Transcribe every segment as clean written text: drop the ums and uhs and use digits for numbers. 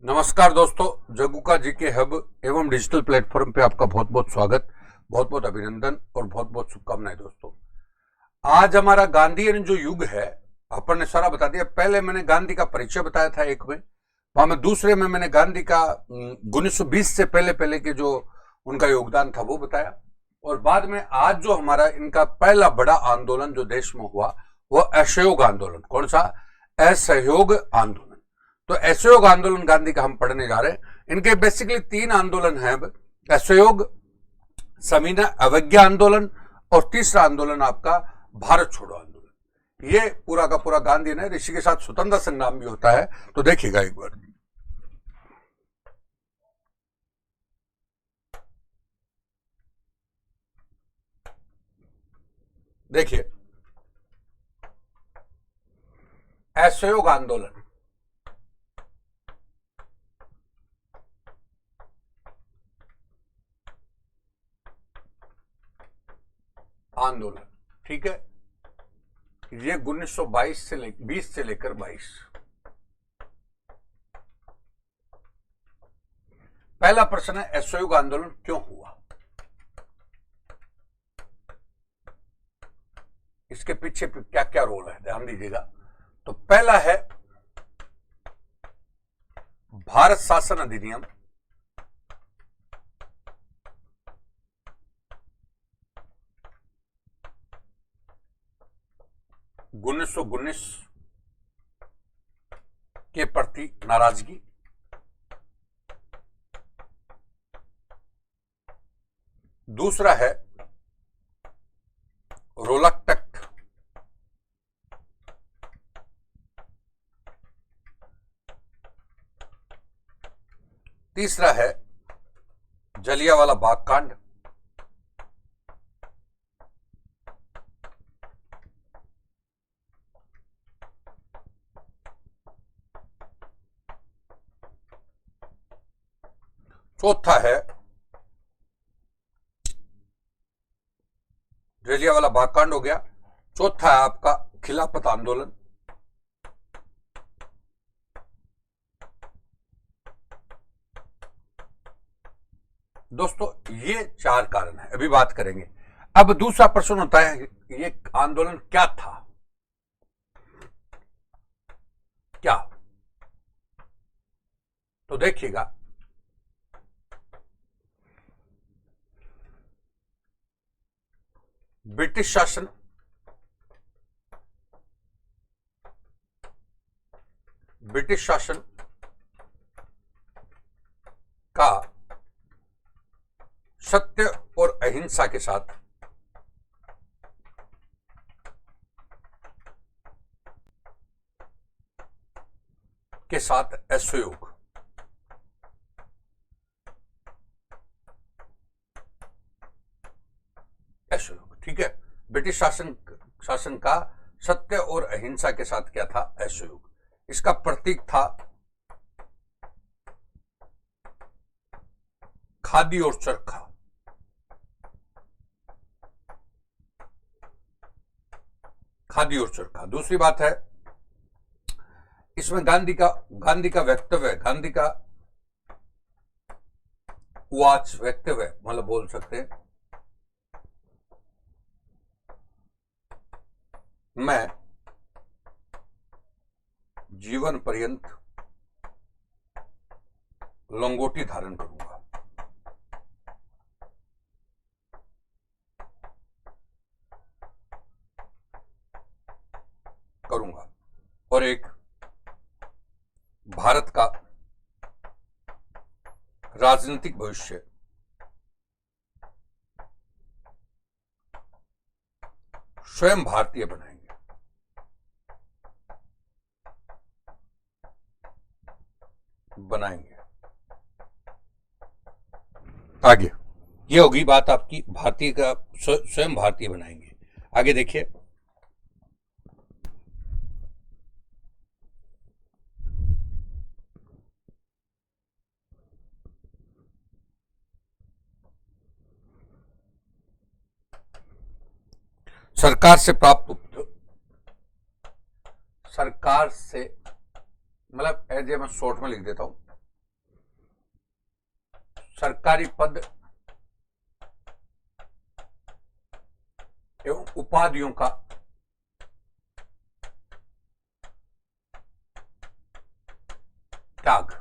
नमस्कार दोस्तों, जग्गू का जीके हब एवं डिजिटल प्लेटफॉर्म पे आपका बहुत बहुत स्वागत, बहुत बहुत अभिनंदन और बहुत बहुत शुभकामनाएं। दोस्तों, आज हमारा गांधीयन जो युग है अपन ने सारा बता दिया। पहले मैंने गांधी का परिचय बताया था एक में, वहां में दूसरे में मैंने गांधी का 1920 से पहले पहले के जो उनका योगदान था वो बताया। और बाद में आज जो हमारा इनका पहला बड़ा आंदोलन जो देश में हुआ वो असहयोग आंदोलन। कौन सा? असहयोग आंदोलन। तो असहयोग आंदोलन गांधी का हम पढ़ने जा रहे हैं। इनके बेसिकली तीन आंदोलन हैं: असहयोग, सविनय अवज्ञा आंदोलन और तीसरा आंदोलन आपका भारत छोड़ो आंदोलन। ये पूरा का पूरा गांधी ने, इसी के साथ स्वतंत्रता संग्राम भी होता है, तो देखिएगा एक बार। देखिए, असहयोग आंदोलन आंदोलन, ठीक है। ये 1922 से 20 से लेकर 22। पहला प्रश्न है, असहयोग आंदोलन क्यों हुआ? इसके पीछे क्या क्या रोल है, ध्यान दीजिएगा। तो पहला है भारत शासन अधिनियम 1919 के प्रति नाराजगी। दूसरा है रोलकटक। तीसरा है जलियांवाला बाग कांड। चौथा है जलियांवाला बाग कांड हो गया। चौथा है आपका खिलाफत आंदोलन। दोस्तों, ये चार कारण है, अभी बात करेंगे। अब दूसरा प्रश्न होता है, ये आंदोलन क्या था? क्या? तो देखिएगा, ब्रिटिश शासन का सत्य और अहिंसा के साथ असहयोग। असहयोग, ठीक है। ब्रिटिश शासन का सत्य और अहिंसा के साथ क्या था? असहयोग। इसका प्रतीक था खादी और चरखा। खादी और चरखा। दूसरी बात है, इसमें गांधी का वक्तव्य, गांधी का वाच वक्तव्य, मतलब बोल सकते हैं, मैं जीवन पर्यंत लंगोटी धारण करूंगा। और एक भारत का राजनीतिक भविष्य स्वयं भारतीय बनाएंगे। आगे ये होगी बात आपकी, भारतीय का स्वयं भारतीय बनाएंगे। आगे देखिए, सरकार से मतलब एज मैं शॉर्ट में लिख देता हूं, सरकारी पद एवं उपाधियों का त्याग।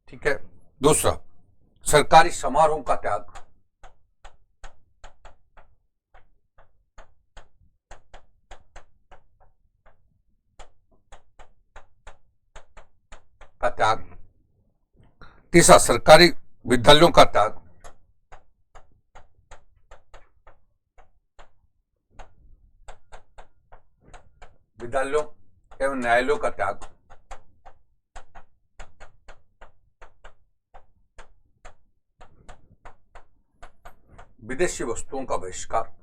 ठीक है। दूसरा, सरकारी समारोह का त्याग। तीसरा, सरकारी विद्यालयों का त्याग। विद्यालयों एवं न्यायालयों का त्याग। विदेशी वस्तुओं का बहिष्कार।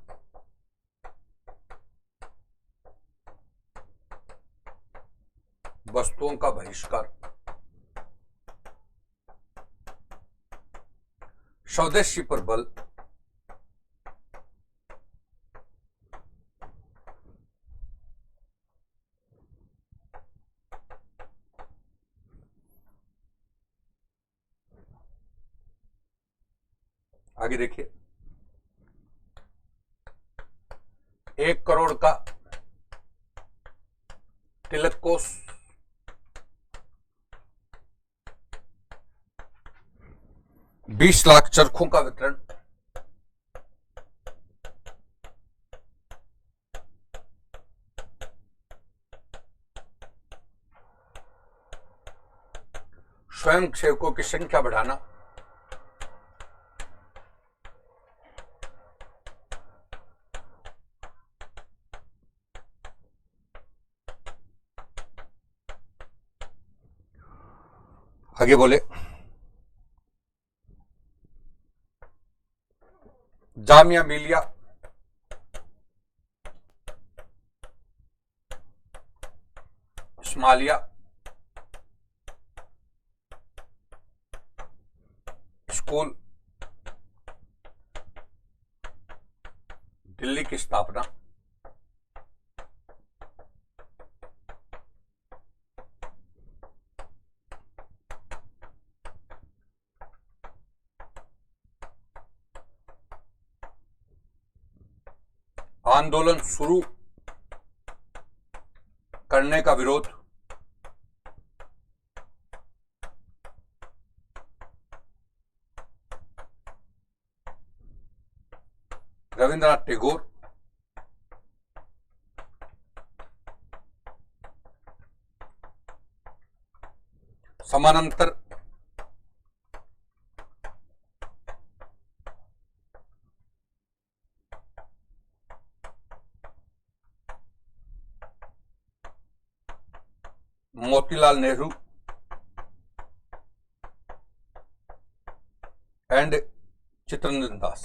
वस्तुओं का बहिष्कार। स्वदेशी पर बल। आगे देखिए, 1 करोड़ का तिलक कोष, 20 लाख चरखों का वितरण, स्वयं सेवकों की संख्या बढ़ाना, आगे बोले जामिया मिलिया इस्माइलिया स्कूल दिल्ली की स्थापना। आंदोलन शुरू करने का विरोध। रविंद्रनाथ टैगोर। समानांतर मोतीलाल नेहरू एंड चित्तरंजन दास।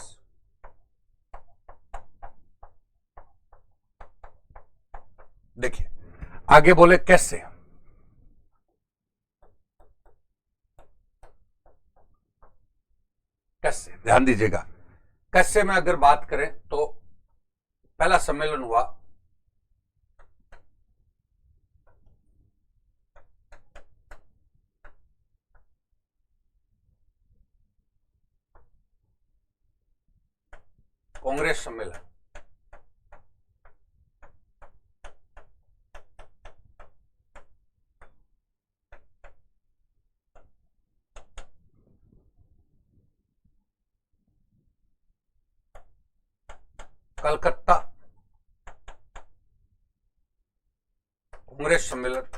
देखिए आगे बोले कैसे। कैसे, ध्यान दीजिएगा, कैसे में अगर बात करें तो पहला सम्मेलन हुआ कांग्रेस सम्मेलन। कलकत्ता कांग्रेस सम्मेलन।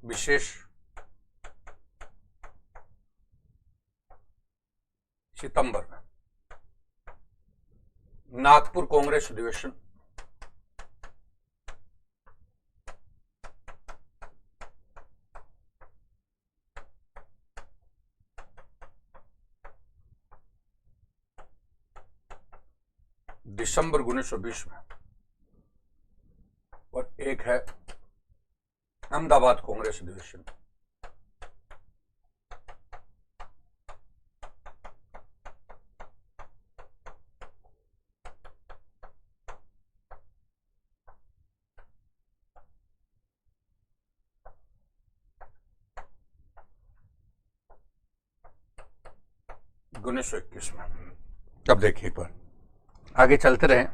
विशेष सितंबर में। नागपुर कांग्रेस अधिवेशन। दिसंबर 1920 में। और एक है अहमदाबाद कांग्रेस अधिवेशन। 1921 में। अब देखिए एक बार आगे चलते रहे।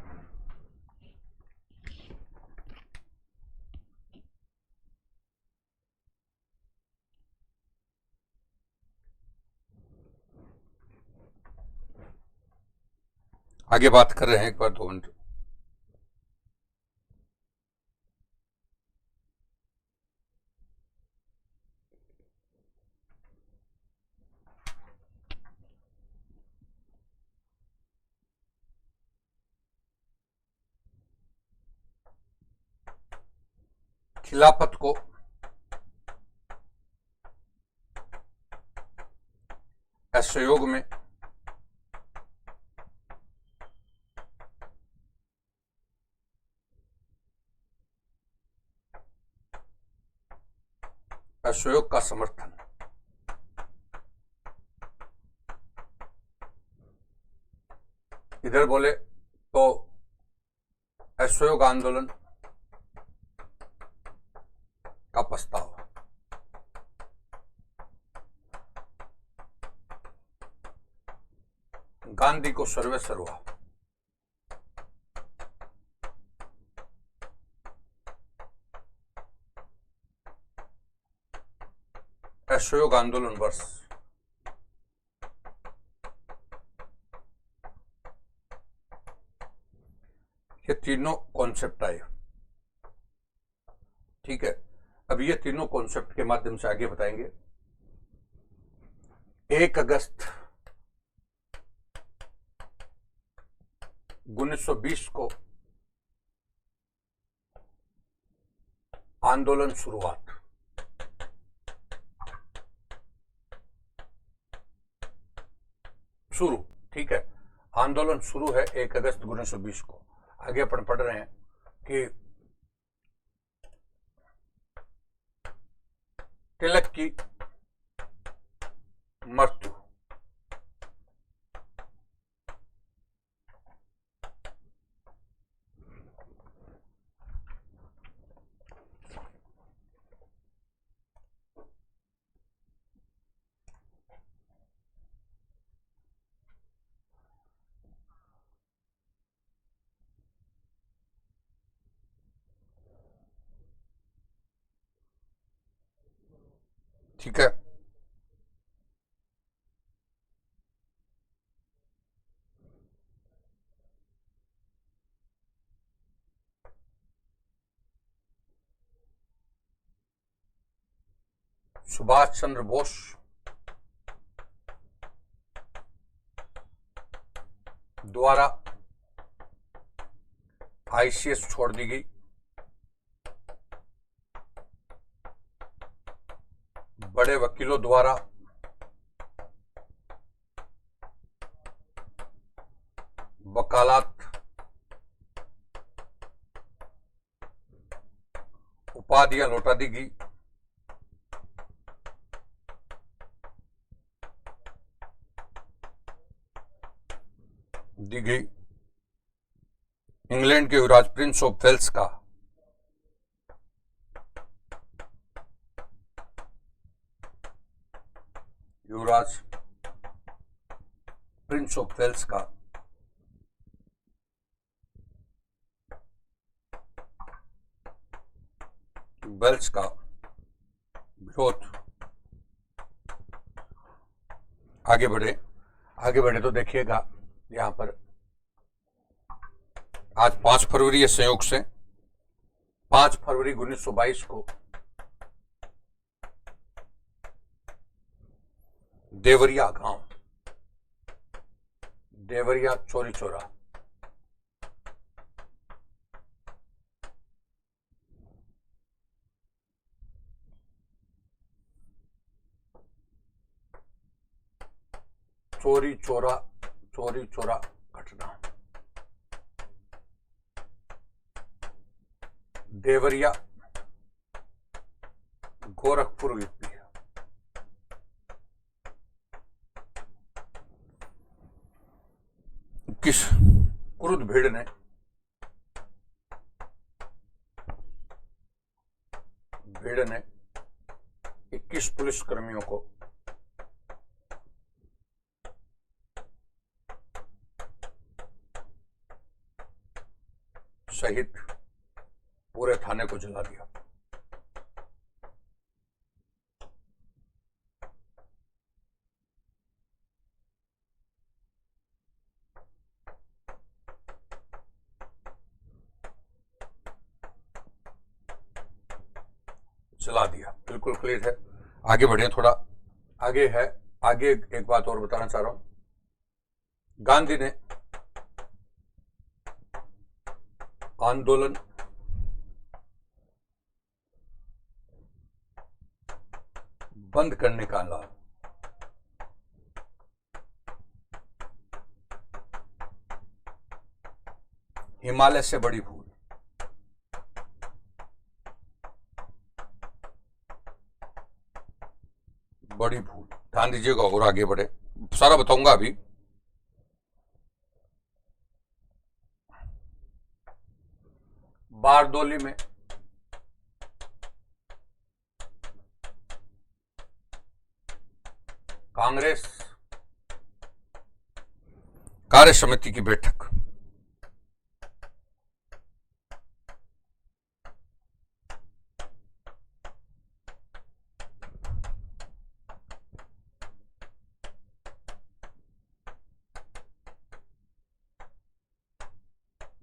आगे बात कर रहे हैं एक बार 2 मिनट। खिलाफत को असहयोग में असहयोग का समर्थन, इधर बोले तो असहयोग आंदोलन का प्रस्ताव। गांधी को सर्वे सर्वा, असहयोग आंदोलन वर्ष, ये तीनों कॉन्सेप्ट आए। ठीक है, अब ये तीनों कॉन्सेप्ट के माध्यम से आगे बताएंगे। 1 अगस्त 1920 को आंदोलन शुरुआत। शुरू, ठीक है, आंदोलन शुरू है 1 अगस्त 1920 को। आगे अपन पढ़ रहे हैं कि तिलक की मृत्यु, ठीक है, सुभाष चंद्र बोस द्वारा आईसीएस छोड़ दी गई। बड़े वकीलों द्वारा वकालत उपाधियां लौटा दी गई। इंग्लैंड के युवराज प्रिंस ऑफ वेल्स का युवराज प्रिंस ऑफ वेल्स का विरोध। आगे बढ़े तो देखिएगा यहां पर आज 5 फरवरी है, संयोग से 5 फरवरी 1922 को देवरिया गांव, देवरिया चोरी चोरा, चोरी चोरा घटना, देवरिया गोरखपुर यूपी। किस क्रुद्ध भीड़ ने भीड़ ने 21 पुलिसकर्मियों को सहित पूरे थाने को जला दिया। जला दिया, बिल्कुल क्लियर है। आगे बढ़े, थोड़ा आगे है। आगे एक बात और बताना चाह रहा हूं। गांधी ने आंदोलन बंद करने का ऐलान हिमालय से बड़ी भूल। बड़ी भूल, ध्यान दीजिएगा और आगे बढ़े, सारा बताऊंगा अभी। बारदोली में कांग्रेस कार्य समिति की बैठक।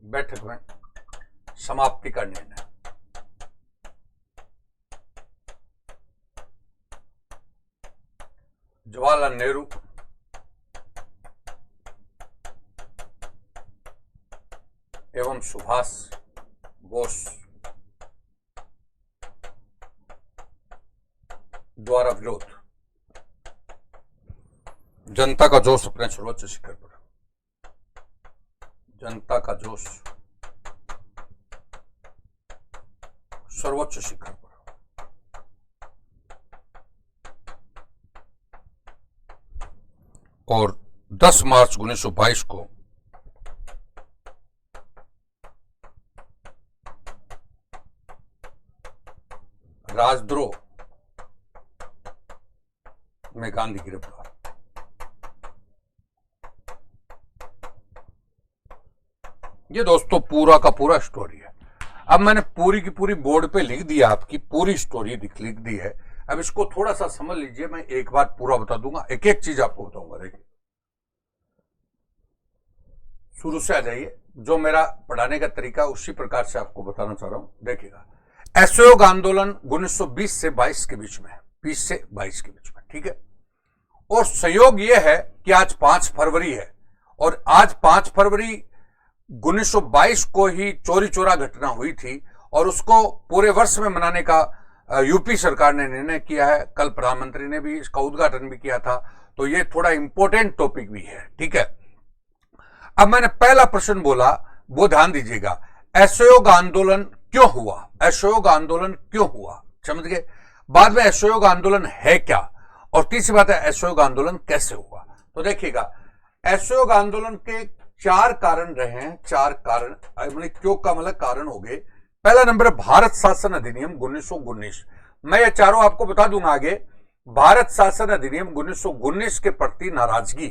बैठक में समाप्ति का निर्णय। जवाहरलाल नेहरू एवं सुभाष बोस द्वारा विरोध। जनता का जोश अपने सर्वोच्च शिखर पर। जनता का जोश सर्वोच्च शिखर पर। और 10 मार्च 1922 को राजद्रोह में गांधी गिरफ्तार। ये दोस्तों पूरा का पूरा स्टोरी है। अब मैंने पूरी की पूरी बोर्ड पे लिख दिया, आपकी पूरी स्टोरी लिख दी है। अब इसको थोड़ा सा समझ लीजिए, मैं एक बात पूरा बता दूंगा, एक एक चीज आपको बताऊंगा। देखिए, शुरू से आ जाइए, जो मेरा पढ़ाने का तरीका उसी प्रकार से आपको बताना चाह रहा हूं। देखिएगा, असहयोग आंदोलन 1920 से 22 के बीच में है, 20 से 22 के बीच में, ठीक है। और संयोग यह है कि आज 5 फरवरी है, और आज 5 फरवरी 1922 को ही चोरी चोरा घटना हुई थी, और उसको पूरे वर्ष में मनाने का यूपी सरकार ने निर्णय किया है। कल प्रधानमंत्री ने भी इसका उद्घाटन भी किया था, तो ये थोड़ा इंपॉर्टेंट टॉपिक भी है, ठीक है। अब मैंने पहला प्रश्न बोला, वो ध्यान दीजिएगा, असहयोग आंदोलन क्यों हुआ? असहयोग आंदोलन क्यों हुआ, समझ गए। बाद में असहयोग आंदोलन है क्या, और तीसरी बात है असहयोग आंदोलन कैसे हुआ। तो देखिएगा, असहयोग आंदोलन के 4 कारण रहे हैं। 4 कारण, क्यों का मतलब कारण हो गए। पहला नंबर है भारत शासन अधिनियम 1919। मैं ये चारों आपको बता दूंगा आगे। भारत शासन अधिनियम 1919 के प्रति नाराजगी,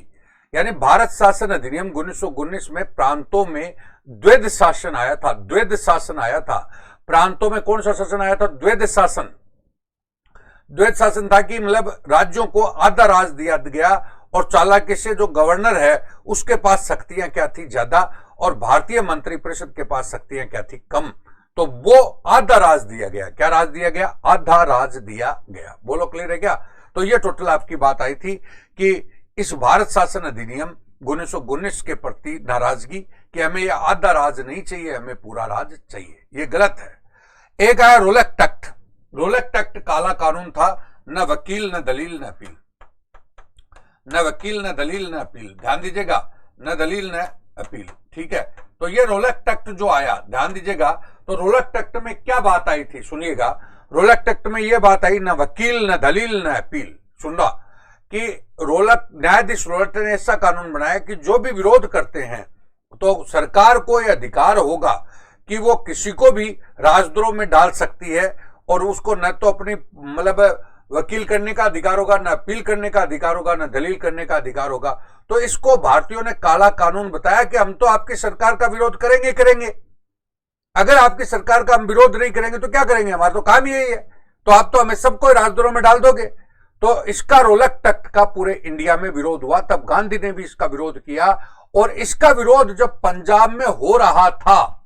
यानी भारत शासन अधिनियम 1919 में प्रांतों में द्वैध शासन आया था। द्वैध शासन आया था प्रांतों में। कौन सा शासन आया था? द्वैध शासन। द्वैध शासन था कि मतलब राज्यों को आधा राज दिया गया, और चालाकी से जो गवर्नर है उसके पास शक्तियां क्या थी? ज्यादा, और भारतीय मंत्रिपरिषद के पास शक्तियां क्या थी? कम। तो वो आधा राज दिया गया। क्या राज दिया गया? आधा राज दिया गया। बोलो, क्लियर है क्या? तो ये टोटल आपकी बात आई थी कि इस भारत शासन अधिनियम 1919 के प्रति नाराजगी कि हमें ये आधा राज नहीं चाहिए, हमें पूरा राज चाहिए। ये गलत है। एक आया रोलेक्ट एक्ट। रोलेक्ट एक्ट काला कानून था, न वकील न दलील न अपील। न वकील न दलील न अपील, ध्यान दीजिएगा, न दलील न अपील, ठीक है। तो ये रोलेक्ट एक्ट जो आया, ध्यान दीजिएगा, तो रोलेक्ट एक्ट में क्या बात आई थी? सुनिएगा, रोलेक्ट एक्ट में यह बात आई, न वकील न दलील न अपील। सुन रहा कि न्यायाधीश रोलेक्ट ने ऐसा कानून बनाया कि जो भी विरोध करते हैं तो सरकार को यह अधिकार होगा कि वो किसी को भी राजद्रोह में डाल सकती है, और उसको न तो अपनी मतलब वकील करने का अधिकार होगा, न अपील करने का अधिकार होगा, न दलील करने का अधिकार होगा। तो इसको भारतीयों ने काला कानून बताया कि हम तो आपकी सरकार का विरोध करेंगे। अगर आपकी सरकार का हम विरोध नहीं करेंगे तो क्या करेंगे, हमारा तो काम यही है, तो आप तो हमें सबको राजद्रोह में डाल दोगे। तो इसका रोलक तख्त का पूरे इंडिया में विरोध हुआ, तब गांधी ने भी इसका विरोध किया। और इसका विरोध जब पंजाब में हो रहा था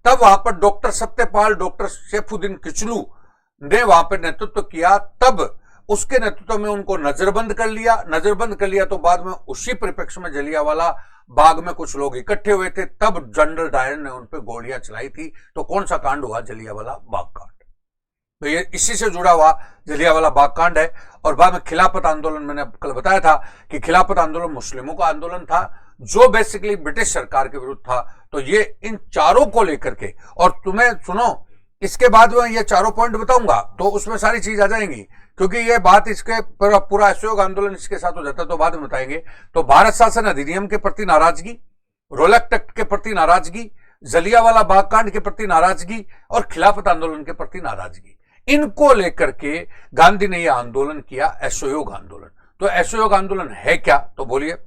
तब वहां पर डॉक्टर सत्यपाल, डॉक्टर सैफुद्दीन किचलू ने वहां पर नेतृत्व किया। तब उसके नेतृत्व में उनको नजरबंद कर लिया। नजरबंद कर लिया तो बाद में उसी परिप्रेक्ष्य में जलियांवाला बाग में कुछ लोग इकट्ठे हुए थे, तब जनरल डायर ने उन पर गोलियां चलाई थी। तो कौन सा कांड हुआ, जलियांवाला बाग कांड। तो ये इसी से जुड़ा हुआ जलियांवाला बाग कांड है। और बाद में खिलाफत आंदोलन, मैंने कल बताया था कि खिलाफत आंदोलन मुस्लिमों का आंदोलन था जो बेसिकली ब्रिटिश सरकार के विरुद्ध था। तो ये इन चारों को लेकर के, और तुम्हें सुनो, इसके बाद में ये चारों पॉइंट बताऊंगा तो उसमें सारी चीज आ जाएंगी, क्योंकि ये बात इसके पूरा असहयोग आंदोलन इसके साथ हो जाता है तो बाद में बताएंगे। तो भारत शासन अधिनियम के प्रति नाराजगी, रोलक तख्त के प्रति नाराजगी, जलियांवाला बाग कांड के प्रति नाराजगी और खिलाफत आंदोलन के प्रति नाराजगी, इनको लेकर के गांधी ने यह आंदोलन किया, असहयोग आंदोलन। तो असहयोग आंदोलन है क्या, तो बोलिए,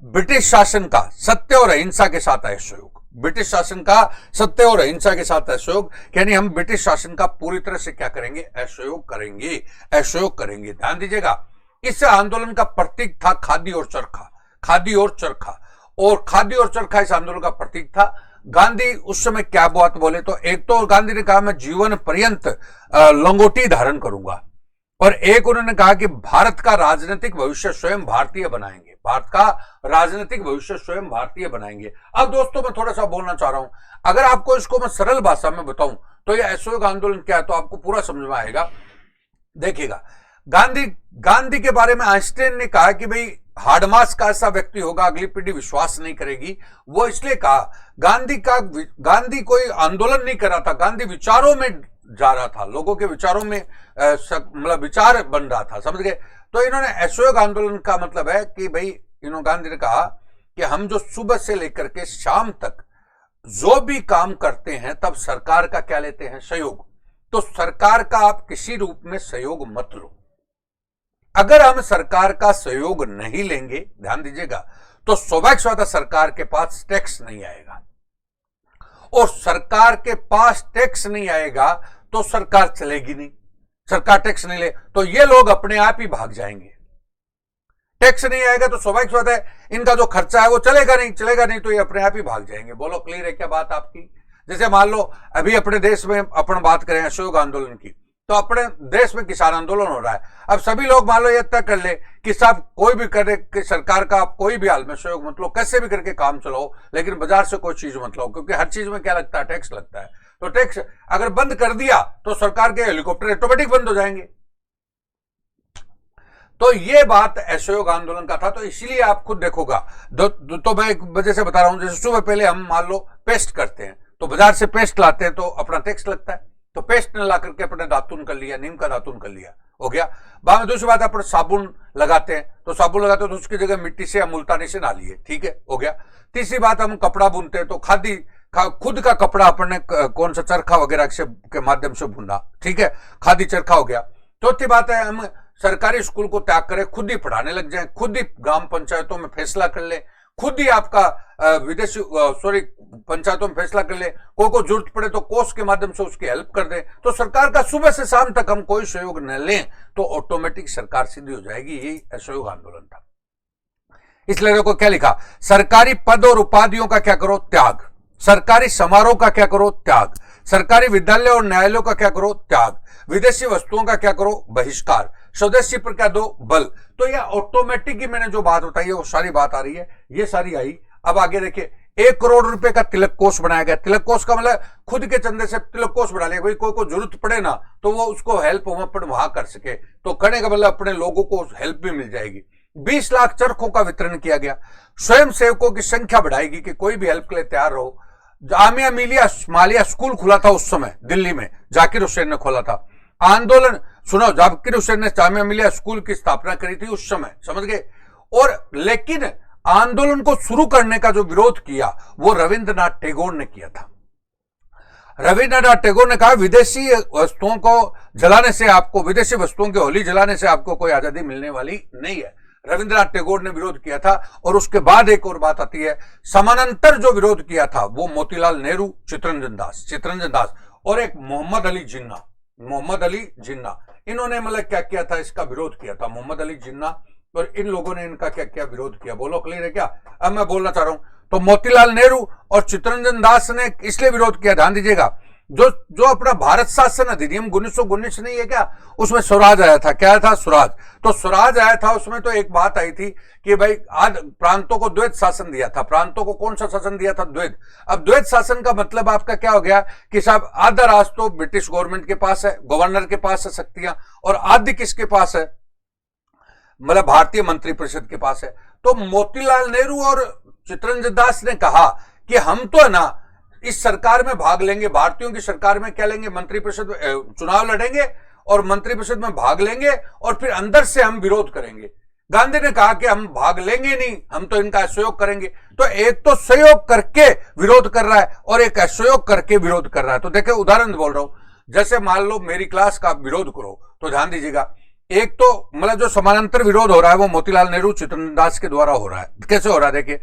ब्रिटिश शासन का सत्य और अहिंसा के साथ असहयोग। ब्रिटिश शासन का सत्य और अहिंसा के साथ असहयोग, यानी हम ब्रिटिश शासन का पूरी तरह से क्या करेंगे, असहयोग करेंगे, असहयोग करेंगे। ध्यान दीजिएगा, इस आंदोलन का प्रतीक था खादी और चरखा, खादी और चरखा, और खादी और चरखा इस आंदोलन का प्रतीक था। गांधी उस समय क्या बात बोले, तो एक तो गांधी ने कहा मैं जीवन पर्यंत लंगोटी धारण करूंगा, और एक उन्होंने कहा कि भारत का राजनीतिक भविष्य स्वयं भारतीय बनाएंगे, भारत का राजनीतिक भविष्य स्वयं भारतीय बनाएंगे। अब दोस्तों मैं थोड़ा सा बोलना चाह रहा हूं, अगर आपको इसको मैं सरल भाषा में बताऊं तो यह असहयोग आंदोलन क्या है तो आपको पूरा समझ में आएगा। देखिएगा, गांधी के बारे में आइंस्टाइन ने कहा कि भाई हार्डमास का ऐसा व्यक्ति होगा अगली पीढ़ी विश्वास नहीं करेगी। वो इसलिए कहा, गांधी कोई आंदोलन नहीं कर रहा था, गांधी विचारों में जा रहा था, लोगों के विचारों में मतलब विचार बन रहा था, समझ गए। तो इन्होंने असहयोग आंदोलन का मतलब है कि भाई गांधी ने कहा कि हम जो सुबह से लेकर के शाम तक जो भी काम करते हैं तब सरकार का क्या लेते हैं, सहयोग। तो सरकार का आप किसी रूप में सहयोग मत लो। अगर हम सरकार का सहयोग नहीं लेंगे, ध्यान दीजिएगा, तो स्वाभाविक बात है सरकार के पास टैक्स नहीं आएगा, और सरकार के पास टैक्स नहीं आएगा तो सरकार चलेगी नहीं। सरकार टैक्स नहीं ले तो ये लोग अपने आप ही भाग जाएंगे। टैक्स नहीं आएगा तो स्वाभाविक बात है इनका जो खर्चा है वो चलेगा नहीं तो ये अपने आप ही भाग जाएंगे। बोलो क्लियर है क्या बात आपकी। जैसे मान लो अभी अपने देश में अपन बात करें असहयोग आंदोलन की, तो अपने देश में किसान आंदोलन हो रहा है। अब सभी लोग मान लो ये तय कर ले कि साहब कोई भी करे कि सरकार का आप कोई भी हाल में सहयोग मत लो, कैसे भी करके काम चलाओ, लेकिन बाजार से कोई चीज मत लो, क्योंकि हर चीज में क्या लगता है, टैक्स लगता है। तो टैक्स अगर बंद कर दिया तो सरकार के हेलीकॉप्टर ऑटोमेटिक बंद हो जाएंगे। तो ये बात असहयोग आंदोलन का था। तो इसीलिए आप खुद देखोगा, तो मैं एक वजह से बता रहा हूं, जैसे सुबह पहले हम मान लो पेस्ट करते हैं तो बाजार से पेस्ट लाते हैं तो अपना टैक्स लगता है, तो पेस्ट ने ला करके अपने दातुन कर लिया, नीम का दातुन कर लिया, हो गया। बाद में दूसरी बात अपन साबुन लगाते हैं तो साबुन लगाते हैं तो उसकी जगह मिट्टी से या मुल्तानी से ना लिए, ठीक है, हो गया। तीसरी बात हम कपड़ा बुनते हैं तो खुद का कपड़ा अपन ने कौन सा चरखा वगैरह के माध्यम से बुना, ठीक है, खादी चरखा हो गया। चौथी बात है हम सरकारी स्कूल को त्याग करें, खुद ही पढ़ाने लग जाएं, खुद ही ग्राम पंचायतों में फैसला कर ले, खुद ही आपका पंचायतों में फैसला कर ले, को जरूरत पड़े तो कोष के माध्यम से उसकी हेल्प कर दे। तो सरकार का सुबह से शाम तक हम कोई सहयोग न लें तो ऑटोमेटिक सरकार सीधी हो जाएगी। यही असहयोग आंदोलन था। इसलिए देखो क्या लिखा, सरकारी पद और उपाधियों का क्या करो, त्याग, सरकारी समारोह का क्या करो, त्याग, सरकारी विद्यालय और न्यायालयों का क्या करो, त्याग, विदेशी वस्तुओं का क्या करो, बहिष्कार, स्वदेशी पर क्या दो, बल। तो यह ऑटोमेटिक ही मैंने जो बात बताई है वो सारी बात आ रही है, ये सारी आई। अब आगे देखिए, 1 करोड़ रुपए का तिलक कोष बनाया गया। तिलक कोष का मतलब खुद के चंदे से तिलक कोष बना लिया, कोई को जरूरत पड़े ना तो वो उसको हेल्प वहां कर सके, तो करने का मतलब अपने लोगों को हेल्प भी मिल जाएगी। 20 लाख चरखों का वितरण किया गया। स्वयं सेवकों की संख्या बढ़ाएगी कि कोई भी हेल्प के लिए तैयार रहो। जामिया मिलिया मालिया स्कूल खुला था उस समय दिल्ली में, जाकिर हुसैन ने खोला था। आंदोलन सुनो, जाकिर हुसैन ने जामिया मिलिया स्कूल की स्थापना करी थी उस समय, समझ गए। और लेकिन आंदोलन को शुरू करने का जो विरोध किया वो रविंद्रनाथ टैगोर ने किया था। रविंद्रनाथ टैगोर ने कहा विदेशी वस्तुओं को जलाने से आपको, विदेशी वस्तुओं की होली जलाने से आपको कोई आजादी मिलने वाली नहीं है। रविंद्रनाथ टैगोर ने विरोध किया था। और उसके बाद एक और बात आती है, समानांतर जो विरोध किया था वो मोतीलाल नेहरू, चित्तरंजन दास और एक मोहम्मद अली जिन्ना, इन्होंने मतलब क्या किया था, इसका विरोध किया था। मोहम्मद अली जिन्ना और इन लोगों ने इनका क्या क्या विरोध किया, बोलो क्लियर है क्या? अब मैं बोलना चाह रहा हूं, तो मोतीलाल नेहरू और चित्तरंजन दास ने इसलिए विरोध किया, ध्यान दीजिएगा, जो अपना भारत शासन अधिनियम 1919 नहीं है क्या, उसमें स्वराज आया था। क्या था? स्वराज। तो स्वराज आया था, उसमें तो एक बात आई थी कि भाई आज प्रांतों को द्वैत शासन दिया था। प्रांतों को कौन सा शासन दिया था? द्वैत। अब द्वैत शासन का मतलब आपका क्या हो गया कि साहब आधा राज तो ब्रिटिश गवर्नमेंट के पास है, गवर्नर के पास है शक्तियां, और आधी किसके पास है, मतलब भारतीय मंत्रिपरिषद के पास है। तो मोतीलाल नेहरू और चित्तरंजन दास ने कहा कि हम तो है ना इस सरकार में भाग लेंगे, भारतीयों की सरकार में क्या लेंगे, मंत्रिपरिषद चुनाव लड़ेंगे और मंत्रिपरिषद में भाग लेंगे और फिर अंदर से हम विरोध करेंगे। गांधी ने कहा कि हम भाग लेंगे नहीं, हम तो इनका असहयोग करेंगे। तो एक तो सहयोग करके विरोध कर रहा है और एक असहयोग करके विरोध कर रहा है। तो देखिए उदाहरण बोल रहा हूं, जैसे मान लो मेरी क्लास का विरोध करो, तो ध्यान दीजिएगा, एक तो मतलब जो समानांतर विरोध हो रहा है वो मोतीलाल नेहरू चित्तरंजन दास के द्वारा हो रहा है। कैसे हो रहा है देखिए,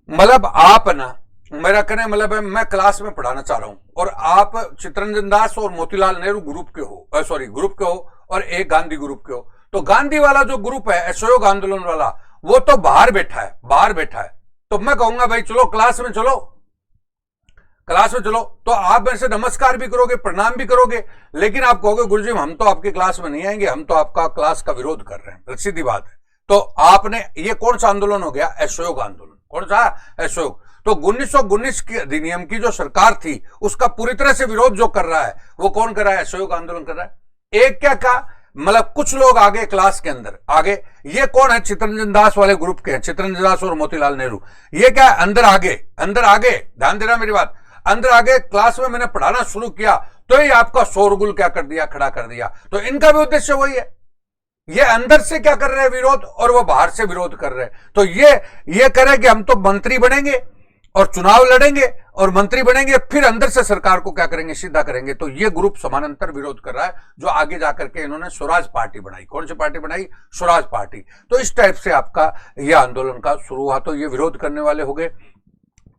मतलब आप ना, मेरा कहने मतलब है मैं क्लास में पढ़ाना चाह रहा हूं और आप चित्तरंजन दास और मोतीलाल नेहरू ग्रुप के हो और एक गांधी ग्रुप के हो। तो गांधी वाला जो ग्रुप है, असहयोग आंदोलन वाला, वो तो बाहर बैठा है। तो मैं कहूंगा भाई चलो क्लास में चलो, तो आप मेरे से नमस्कार भी करोगे, प्रणाम भी करोगे, लेकिन आप कहोगे गुरुजी हम तो आपकी क्लास में नहीं आएंगे, हम तो आपका क्लास का विरोध कर रहे हैं। सीधी बात है। तो आपने, ये कौन सा आंदोलन हो गया? असहयोग आंदोलन। कौन सा? असहयोग। तो 1919 के अधिनियम की जो सरकार थी उसका पूरी तरह से विरोध जो कर रहा है वो कौन कर रहा है? असहयोग आंदोलन कर रहा है। एक क्या कहा, मतलब कुछ लोग आगे क्लास के अंदर आगे, ये कौन है? चित्तरंजन दास वाले ग्रुप के हैं, चित्तरंजन दास और मोतीलाल नेहरू। ये क्या है? अंदर आगे, ध्यान देना मेरी बात, अंदर आगे क्लास में मैंने पढ़ाना शुरू किया तो ही आपका शोरगुल क्या कर दिया, खड़ा कर दिया। तो इनका भी उद्देश्य वही है, ये अंदर से क्या कर रहे हैं विरोध, और वो बाहर से विरोध कर रहे हैं। तो ये करें कि हम तो मंत्री बनेंगे और चुनाव लड़ेंगे और मंत्री बनेंगे, फिर अंदर से सरकार को क्या करेंगे, सीधा करेंगे। तो ये ग्रुप समानांतर विरोध कर रहा है, जो आगे जाकर के इन्होंने स्वराज पार्टी बनाई। कौन सी पार्टी बनाई? स्वराज पार्टी। तो इस टाइप से आपका यह आंदोलन का शुरू हुआ। तो ये विरोध करने वाले हो गए।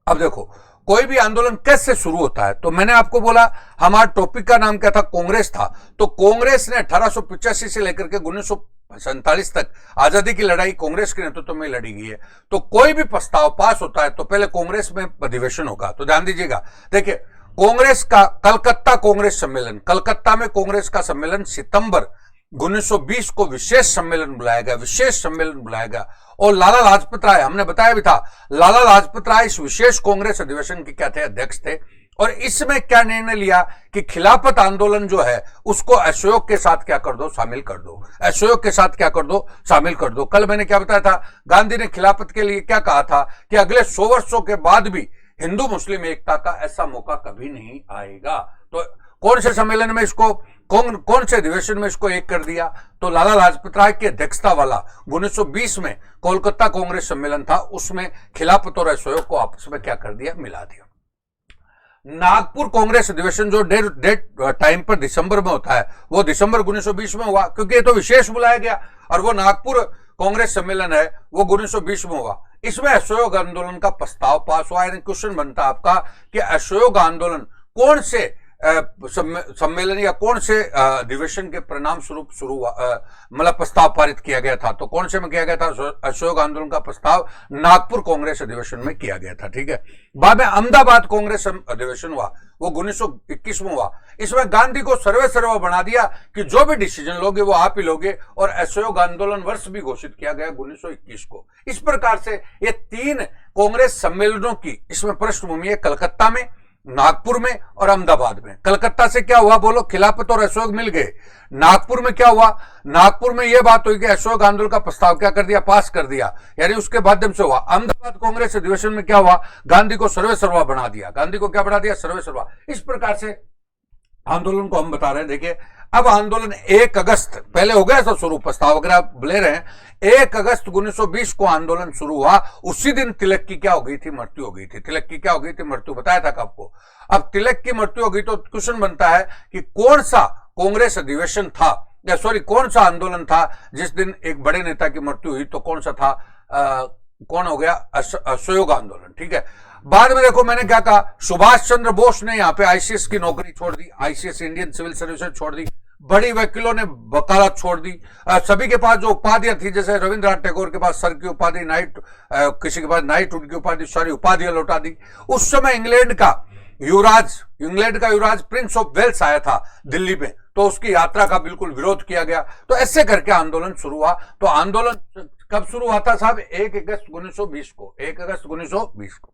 अब देखो कोई भी आंदोलन कैसे शुरू होता है, तो मैंने आपको बोला हमारा टॉपिक का नाम क्या था? कांग्रेस था। तो कांग्रेस ने 1885 से लेकर के 1947 तक आजादी की लड़ाई कांग्रेस के नेतृत्व में लड़ी गई है। तो कोई भी प्रस्ताव पास होता है तो पहले कांग्रेस में अधिवेशन होगा। तो ध्यान दीजिएगा, देखिए कांग्रेस का कलकत्ता कांग्रेस सम्मेलन, कलकत्ता में कांग्रेस का सम्मेलन सितंबर 1920 को विशेष सम्मेलन बुलाया गया और लाला लाजपत राय, हमने बताया भी था, लाला लाजपत राय इस विशेष कांग्रेस अधिवेशन के क्या थे? अध्यक्ष थे। और इसमें क्या निर्णय लिया कि खिलाफत आंदोलन जो है उसको असहयोग के साथ क्या कर दो, शामिल कर दो। असहयोग के साथ क्या कर दो, शामिल कर दो। कल मैंने क्या बताया था, गांधी ने खिलाफत के लिए क्या कहा था कि अगले 100 वर्षों के बाद भी हिंदू मुस्लिम एकता का ऐसा मौका कभी नहीं आएगा। तो कौन से सम्मेलन में इसको, कौन से अधिवेशन में इसको एक कर दिया? तो लाला लाजपत राय की अध्यक्षता वाला 1920 में कोलकाता कांग्रेस सम्मेलन था, उसमें खिलाफत और असहयोग को आपस में क्या कर दिया, मिला दिया। नागपुर कांग्रेस अधिवेशन जो डेट टाइम पर दिसंबर में होता है, वो दिसंबर 1920 में हुआ, क्योंकि ये तो विशेष बुलाया गया। और वो नागपुर कांग्रेस सम्मेलन है वो 1920 में हुआ। इसमें असहयोग आंदोलन का प्रस्ताव पास हुआ। यानी क्वेश्चन बनता आपका कि असहयोग आंदोलन कौन से सम्मेलन या कौन से अधिवेशन के परिणाम स्वरूप शुरू हुआ, मतलब प्रस्ताव पारित किया गया था? तो कौन से में किया गया था? असहयोग आंदोलन का प्रस्ताव नागपुर कांग्रेस अधिवेशन में किया गया था। ठीक है। बाद में अहमदाबाद कांग्रेस अधिवेशन हुआ, वो 1921 में हुआ। इसमें गांधी को सर्वे बना दिया कि जो भी डिसीजन लोगे वो आप ही लोगे, और असहयोग आंदोलन वर्ष भी घोषित किया गया 1921 को। इस प्रकार से ये 3 कांग्रेस सम्मेलनों की इसमें पृष्ठभूमि है, कलकत्ता में, नागपुर में और अहमदाबाद में। कलकत्ता से क्या हुआ बोलो, खिलाफत और असहयोग मिल गए। नागपुर में क्या हुआ, नागपुर में यह बात हुई कि असहयोग आंदोलन का प्रस्ताव क्या कर दिया, पास कर दिया, यानी उसके माध्यम से हुआ। अहमदाबाद कांग्रेस अधिवेशन में क्या हुआ, गांधी को सर्वेसर्वा बना दिया। गांधी को क्या बना दिया, सर्वेसर्वा। इस प्रकार से आंदोलन को हम बता रहे हैं। देखिए अब आंदोलन 1 अगस्त, पहले हो गया था शुरू, प्रस्ताव वगैरह आप ले रहे हैं, 1 अगस्त 1920 को आंदोलन शुरू हुआ। उसी दिन तिलक की क्या हो गई थी, मृत्यु हो गई थी। तिलक की क्या हो गई थी, मृत्यु, बताया था आपको। अब तिलक की मृत्यु हो गई तो क्वेश्चन बनता है कि कौन सा कांग्रेस अधिवेशन था सॉरी, कौन सा आंदोलन था जिस दिन एक बड़े नेता की मृत्यु हुई, तो कौन सा था, कौन हो गया, असहयोग आंदोलन, ठीक है। बाद में देखो मैंने क्या कहा, सुभाष चंद्र बोस ने यहाँ पे आईसीएस की नौकरी छोड़ दी, आईसीएस इंडियन सिविल सर्विसेज छोड़ दी, बड़ी वकीलों ने वकालत छोड़ दी, सभी के पास जो उपाधियां थी, जैसे रविंद्रनाथ टैगोर के पास सर की उपाधि, नाइट, किसी के पास नाइटहुड की उपाधि, सारी उपाधियां लौटा दी। उस समय इंग्लैंड का युवराज प्रिंस ऑफ वेल्स आया था दिल्ली में, तो उसकी यात्रा का बिल्कुल विरोध किया गया। तो ऐसे करके आंदोलन शुरू हुआ। तो आंदोलन कब शुरू हुआ था साहब? 1 अगस्त 1920 को, 1 अगस्त 1920 को।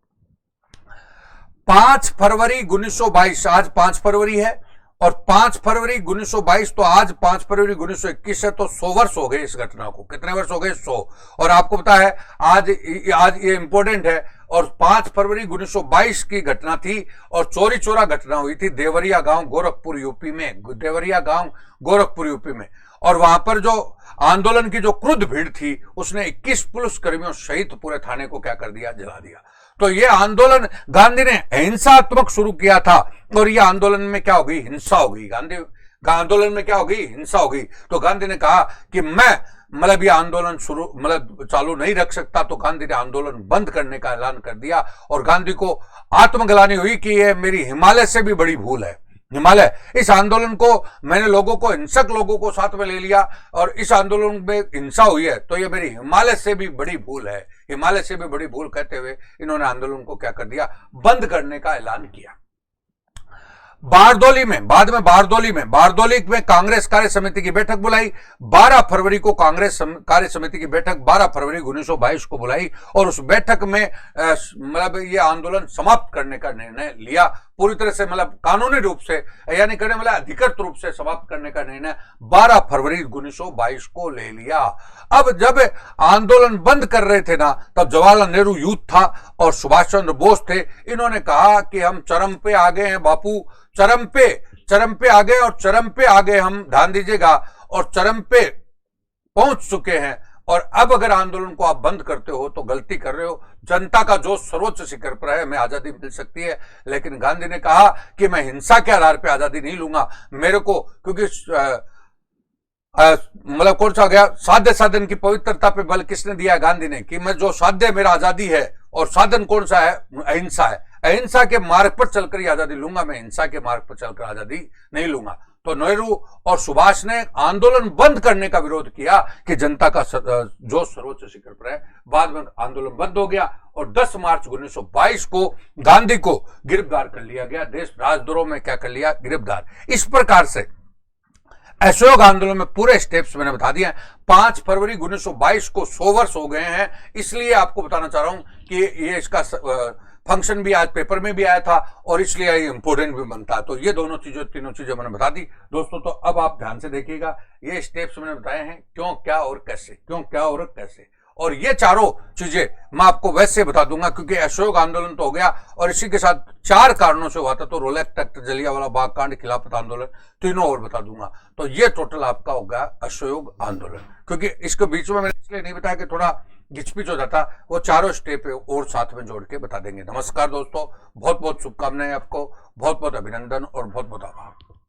5 फरवरी 1922, आज 5 फरवरी है, और 5 फरवरी 1922, तो आज 5 फरवरी 1921 है, तो 100 वर्ष हो गए इस घटना को। कितने वर्ष हो गए? 100। और आपको पता है आज ये इंपॉर्टेंट है, और 5 फरवरी 1922 की घटना थी, और चोरी चोरा घटना हुई थी देवरिया गांव गोरखपुर यूपी में। और वहां पर जो आंदोलन की जो क्रुद्ध भीड़ थी, उसने 21 पुलिस कर्मियों सहित पूरे थाने को क्या कर दिया? जला दिया। तो ये आंदोलन गांधी ने अहिंसात्मक शुरू किया था, और ये आंदोलन में क्या हो गई? हिंसा हो गई। आंदोलन में क्या हो गई? हिंसा हो गई। तो गांधी ने कहा कि मैं ये आंदोलन चालू नहीं रख सकता, तो गांधी ने आंदोलन बंद करने का ऐलान कर दिया। और गांधी को आत्मग्लानि हुई कि ये मेरी हिमालय से भी बड़ी भूल है। इस आंदोलन को मैंने हिंसक लोगों को साथ में ले लिया, और इस आंदोलन में हिंसा हुई है, तो ये मेरी हिमालय से भी बड़ी भूल है। हिमालय से भी बड़ी भूल कहते हुए इन्होंने आंदोलन को क्या कर दिया? बंद करने का ऐलान किया। बारदोली में कांग्रेस कार्य समिति की बैठक बुलाई। 12 फरवरी को कांग्रेस कार्य समिति की बैठक 12 फरवरी 1922 को बुलाई, और उस बैठक में ये आंदोलन समाप्त करने का निर्णय लिया। पूरी तरह से कानूनी रूप से, यानी अधिकृत रूप से समाप्त करने का निर्णय 12 फरवरी 1922 को ले लिया। अब जब आंदोलन बंद कर रहे थे ना, तब जवाहरलाल नेहरू यूथ था और सुभाष चंद्र बोस थे। इन्होंने कहा कि हम चरम पे आ गए हैं बापू, चरम पे आ गए, और चरम पे आ गए हम, ध्यान दीजिएगा, और चरम पे पहुंच चुके हैं। और अब अगर आंदोलन को आप बंद करते हो तो गलती कर रहे हो। जनता का जोश सर्वोच्च शिखर पर है, हमें आजादी मिल सकती है, लेकिन गांधी ने कहा कि मैं हिंसा के आधार पर आजादी नहीं लूंगा। मेरे को, क्योंकि कौन सा गया, साध्य साधन की पवित्रता पे बल किसने दिया है? गांधी ने, कि मैं जो साध्य मेरा आजादी है, और साधन कौन सा है? अहिंसा है। अहिंसा के मार्ग पर चलकर ही आजादी लूंगा, मैं हिंसा के मार्ग पर चलकर आजादी नहीं लूंगा। तो नेहरू और सुभाष ने आंदोलन बंद करने का विरोध किया कि जनता का जोश सर्वोच्च शिखर पर है। बाद में आंदोलन बंद हो गया, और 10 मार्च 1922 को गांधी को गिरफ्तार कर लिया गया। देश राजद्रोह में क्या कर लिया? गिरफ्तार। इस प्रकार से असहयोग आंदोलन में पूरे स्टेप्स मैंने बता दिए हैं। 5 फरवरी 1922 को 100 वर्ष हो गए हैं, इसलिए आपको बताना चाह रहा हूं कि ये इसका फंक्शन भी आज पेपर में भी आया था, और इसलिए ये इंपोर्टेंट भी बनता है। तो ये तीनों चीजें मैंने बता दी दोस्तों। तो अब आप ध्यान से देखिएगा, ये स्टेप्स मैंने बताए हैं, क्यों, क्या और कैसे। और ये चारों चीजें मैं आपको वैसे बता दूंगा, क्योंकि असहयोग आंदोलन तो हो गया, और इसी के साथ 4 कारणों से हुआ था, तो रोलेक्स एक्ट, जलियांवाला बाग कांड, खिलाफत आंदोलन, तीनों और बता दूंगा। तो ये टोटल आपका हो गया असहयोग आंदोलन। क्योंकि इसके बीच में मैंने इसलिए नहीं बताया कि थोड़ा घिचपिच हो जाता, वो चारों स्टेप और साथ में जोड़ के बता देंगे। नमस्कार दोस्तों, बहुत बहुत शुभकामनाएं आपको, बहुत बहुत अभिनंदन और बहुत बहुत आभार।